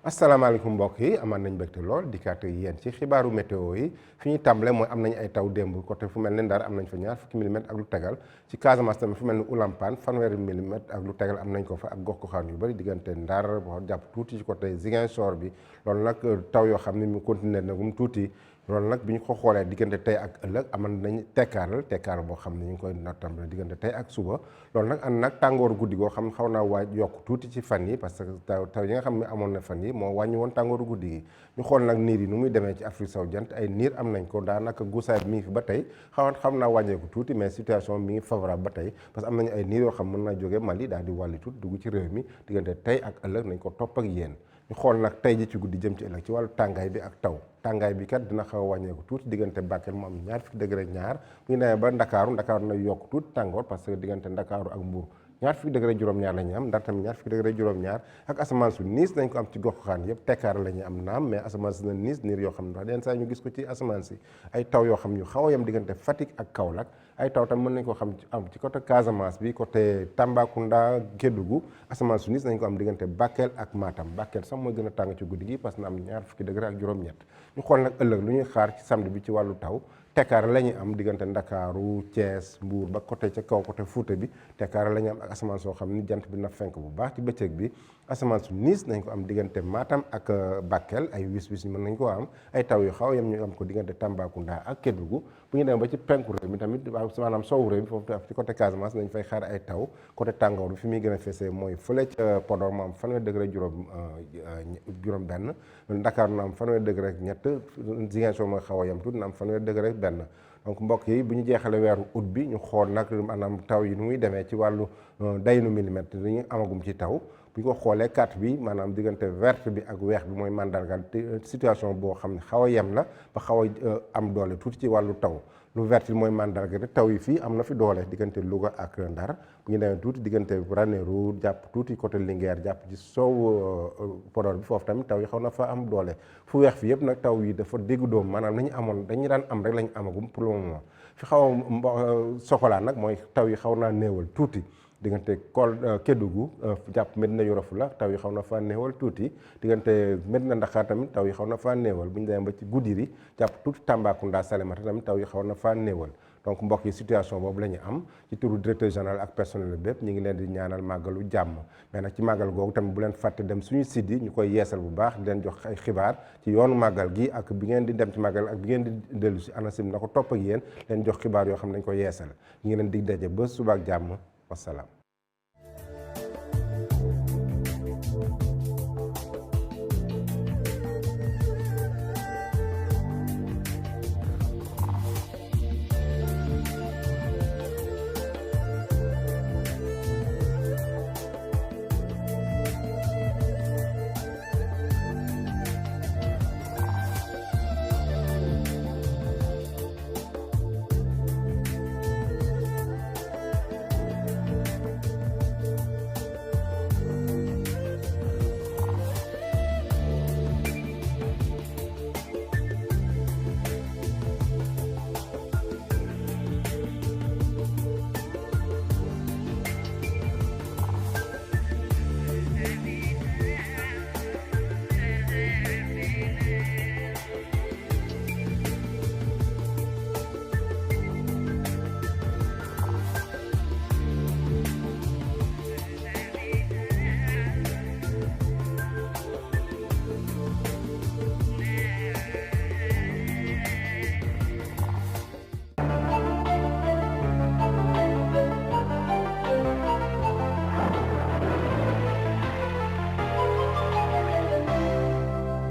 asalaamaaleykum mbokk yi amaan nañ mbégte lool dikkaat yéen ci xibaaru météo yi fi ñuy tàmbale mooy am nañ ay taw démb côté fu mel ne Ndar am nañ fa ñaar fukki milimètres ak lu tegal ci Casamance tamit fu mel ne Oulampane fanweeri milimètres ak lu tegal am nañ ko fa ak gox goxaan yu bëri diggante Ndar boo jàpp tuuti ci côté Ziguinchor bi loolu nag taw yoo xam ne mu continuer na gum tuuti loolu nag bi ñu ko xoolee diggante tey ak ëllëg aman nañ tekkaaral boo xam ne ñu ngi koy nattam diggante tey ak suba loolu nag ànd nag tàngooru guddi goo xam xaw naa waaj yokk tuuti ci fan yi parce que taw yi nga xam ne amoon na fan yi moo wàññi woon tàngooru guddi gi ñu xool nag niir yi nu muy demee ci Afrique sowu jant ay niir am nañ ko daanaka guusaay bi mi ngi fi ba tey xam naa wàññeeku tuuti mais situation mi ngi favorable ba tey parce que am nañu ay niir yoo xam mën na jóge Mali daal di wàlli tuuti dugg ci réew mi diggante tey ak ëllëg nañ ko topp ak yéen ñu xool nag tey ji ci guddi jëm ci ëllëg ci wàllu tàngaay bi ak taw tàngaay bi kat dina xaw a wàññeeku tuuti diggante Bakel mu am ñaar fukki degré ñaar bu ñu demee ba Ndakaaru na yokk tuuti tàngoor parce que diggante Ndakaaru ak Mbuur ñaar fukki degré juróom-ñaar la ñuy am Ndar tamit ñaar fukki degré juróom-ñaar ak asamaan su niis nañ ko am ci gox-goxaan yëpp tekkaar la ñuy am naam mais asamaan si na niis niir yoo xam ne wax den saa ñu gis ko ci asamaan si ay taw yoo xam ñu xaw a yem diggante Fatick ak Kaolack ay taw tam mën nañ ko xam am ci côté Casamance bi côté Tambacounda Kédougou asamaan su niis nañ ko am diggante Bakel ak Matam Bakel sax mooy gën a tàng ci guddi gi parce que na am ñaar fukki degré ak juróom-ñett ñu xool nag ëllëg lu ñuy xaar ci samedi bi ci wàllu taw tekkaar la ñuy am diggante Ndakaaru Thiès Mbuur ba côté ca kaw côté Fuuta bi tekkaar la ñuy am ak asamaan soo xam ni jant bi na fenk bu baax ci bëccëg bi asamaan su niis nañ ko am diggante Matam ak Bakel ay wis-wis mën nañ ko am ay taw yu xaw yam ñu am ko diggante Tambacounda ak Kédougou bu ñu demee ba ci penku réew mi tamit maanaam soowu réew mi foofu ci côté Casamance nañ fay xaar ay taw côté tàngoor bi fi muy gën a fesee mooy fële ca Podor mu am fanweeri degré juróom benn Dakar na am fanweeri degré ak ñett Ziguinchor mooy xaw a yam tuuti na am fanweeri degré ak benn donc mbokk yi bu ñu jeexalee weeru août bi ñu xool nag maanaam taw yi nu muy demee ci wàllu daynu millimètre li ñu amagum ci taw bu ñu ko xoolee carte bi maanaam diggante verte bi ak weex bi mooy mandargal situation boo xam ne xaw a yem la ba xaw a am doole tuuti ci wàllu taw lu verte bi mooy mandargal rek taw yi fii am na fi doole diggante Louga ak Ndar bu ñu demee tuuti diggante Ranérou jàpp tuuti côté Linguère jàpp ci soow Podor bi foofu tamit taw yi xaw na fa am doole fu weex fi yëpp nag taw yi dafa déggu doom maanaam nañu amoon dañu daan am rek lañu amagum pour le moment fi xaw a soxolaa nag mooy taw yi xaw naa néewal tuuti diggante Kédougou jàpp Medina Yoro Fula taw yi xaw na faa néewal tuuti diggante Medina Ndaxaar tamit taw yi xaw na faa néewal bu ñu demee ba ci Goudiri jàpp tuuti Tambacounda Salémata tamit taw yi xaw na faa néewal donc mbokk yi situation boobu la ñu am ci turu directeur général ak personnel bépp ñu ngi leen di ñaanal màggalu jàmm mais nag ci màggal googu tamit bu leen fàtte dem suñu site yi ñu koy yeesal bu baax di leen jox ay xibaar ci yoonu màggal gi ak bi ngeen di dem ci màggal ak bi ngeen di dellu si ANACIM na ko topp ak yéen leen jox xibaar yoo xam ne dañ ko yeesal ñu ngi leen dig daje ba suba ak jàmm wasalaam